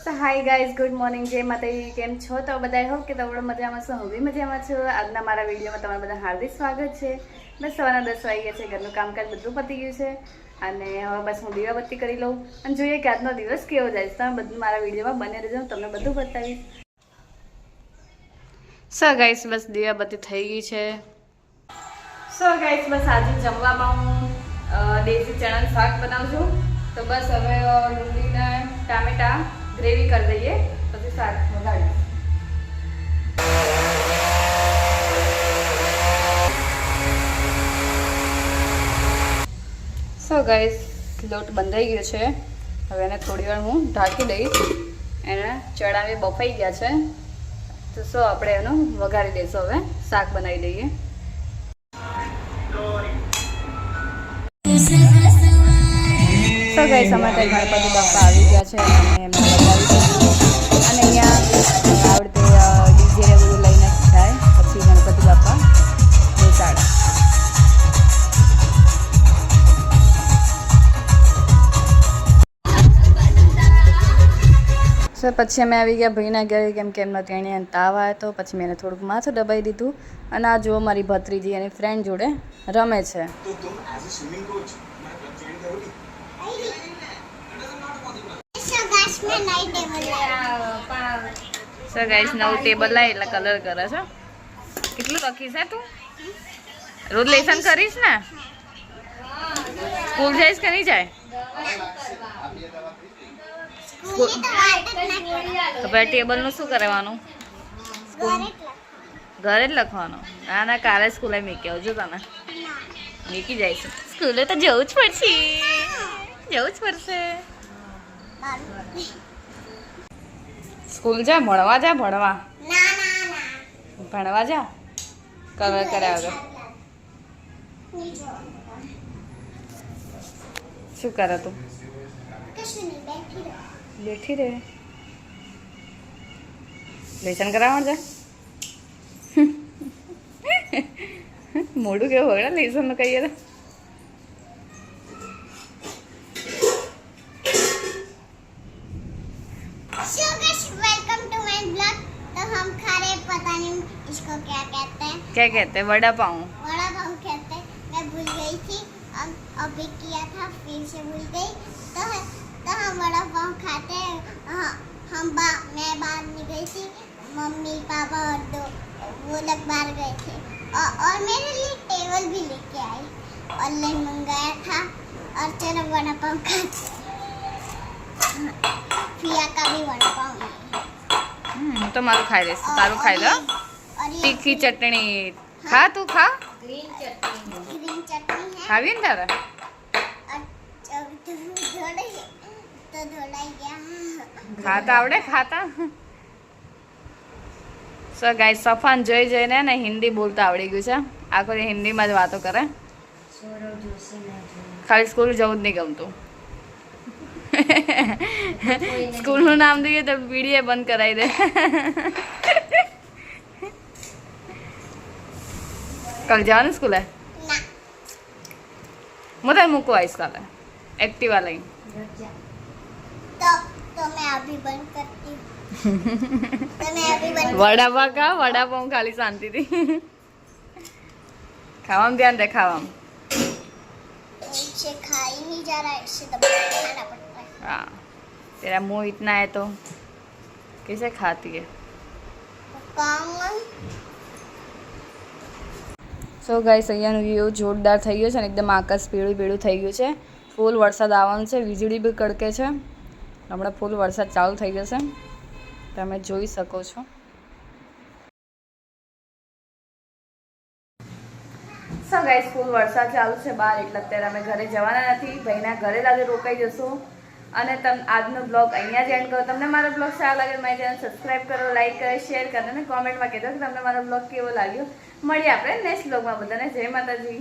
So hi guys, good morning. જય માતાજી. કેમ છો તો બધા? હોપ કે તમે મજામાં છો. હું બી મજામાં છું. આજના મારા વિડીયોમાં તમારું બધા હાર્દિક સ્વાગત છે. બસ સવારના 10 વાગ્યા છે. ઘરનું કામકાજ બધું પતી ગયું છે અને હવે બસ હું દીવાબત્તી કરી લઉં અને જોઈએ કે આજનો દિવસ કેવો જાય છે. તમે બધું મારા વિડીયોમાં બને રહેજો, હું તમને બધું બતાવીશ. સો ગાઈસ, બસ દીવાબત્તી થઈ ગઈ છે. સો ગાઈસ, બસ આજે જમવામાં હું દેશી ચણાનું શાક બનાવું છું. તો બસ હવે ડુંગળીના ટામેટા ગ્રેવી કરી દઈએ, પછી શાક વઘાડીએ. સો ગાઈસ, લોટ બંધાઈ ગયો છે. હવે એને થોડી વાર હું ઢાંકી દઈશ. એના ચણા બી બફાઈ ગયા છે, તો શું આપણે એનું વઘારી દઈશું. હવે શાક બનાવી દઈએ. સો ગાઈસ, અમારે ત્યાં ગણપતિ બાપા આવી ગયા છે અને એમને બતાવી દીધું. અને અહીંયા આવડતે ડીજે બધું લઈને જાય, પછી ગણપતિ બાપા બેસાડે. સો પછી અમે આવી ગયા ભાઈના ઘરે, કેમ કે એમનો ત્યાં તાવ આવ્યો હતો. પછી મેં એને થોડુંક માથું દબાવી દીધું અને આ જુઓ મારી ભત્રીજી એની ફ્રેન્ડ જોડે રમે છે. સો ગાઈસ, નવું ટેબલ લાય એટલે કલર કરે છે. કેટલું લખીશ હે તું? રોજ લેસન કરીશ ને? સ્કૂલ જઈશ કે નહીં જાય? તો પછી ટેબલનું શું કરવાનું? ઘરે જ લખવાનું? ના ના, કાલે સ્કૂલે મૂકી આવજો. તને મૂકી જઈશ. સ્કૂલે તો જવું જ પડશે, જવું જ પડશે. સ્કૂલ જા, ભણવા જા, ભણવા ભણવા જા. કલર કર્યા વગર શું કરે તું? બેઠી રે. લેસન કરાવવા જા. મોઢું કેવું હોય લેસન નું કહીએ તો. क्या कहते हैं? वड़ा पाव. वड़ा पाव कहते हैं. मैं भूल गई थी, अभी किया था, फिर से भूल गई. तो हम वड़ा पाव खाते हैं. मैं बाहर नहीं गई थी, मम्मी पापा और वो लोग बाहर गए थे. और मेरे लिए टेबल भी लेके आई. ऑनलाइन मंगाया था और चलो वड़ा पाव खाते. पिया का भी वड़ा पाव नहीं. तो मारू खाई दे, तारू खाई लो. तीखी चटनी खा, तू खा. ग्रीन चटनी है. खावी ने तारा? ખાતા આવડે? ખાતા? સો ગાઈસ, સફાન જોઈ જોઈને ને હિન્દી બોલતા આવડી ગયું છે. આખો હિન્દીમાં જ વાતો કરે. ખાલી સ્કૂલ જવું જ નહીં ગમતું. સ્કૂલનું નામ દઈએ તો પીડીએ બંધ કરાવી દે. કાલે જવાનું સ્કૂલે? હું તને મૂકવા આવીશ કાલે એક્ટિવા લઈને. तो मैं अभी बंद करती हूँ. વડાપાવ ખા, વડાપાવ ખાલી શાંતિથી ખાવામાં ધ્યાન દે, ખાવામાં. इसे खा ही नहीं जा रहा है, इससे दबा के खाना पड़ता है. हाँ, तेरा मुंह इतना है तो कैसे खाती है? સો ગાઈસ, અહીંયાનું વ્યૂ જોરદાર થઈ ગયો છે ને એકદમ આકાશ પીળું પીળું થઈ ગયું છે. ફૂલ વરસાદ આવવાનો છે, વીજળી બી કડકે છે. હમણાં ફૂલ વરસાદ ચાલુ થઈ જશે, તમે જોઈ શકો છો. સો ગાઈસ, ફૂલ વરસાદ ચાલુ છે બહાર, એટલે અત્યારે અમે ઘરે જવાના નથી. ભાઈના ઘરે જ આજે રોકાઈ જશું. અને આજનો બ્લોગ અહીંયા જ એન્ડ કરો. તમને મારો બ્લોગ સારો લાગે તો મારી ચેનલ સબસ્ક્રાઈબ કરો, લાઈક કરો, શેર કરો અને કોમેન્ટમાં કહેજો કે તમને મારો બ્લોગ કેવો લાગ્યો. મળીએ આપણે નેક્સ્ટ બ્લોગમાં. બધાને જય માતાજી.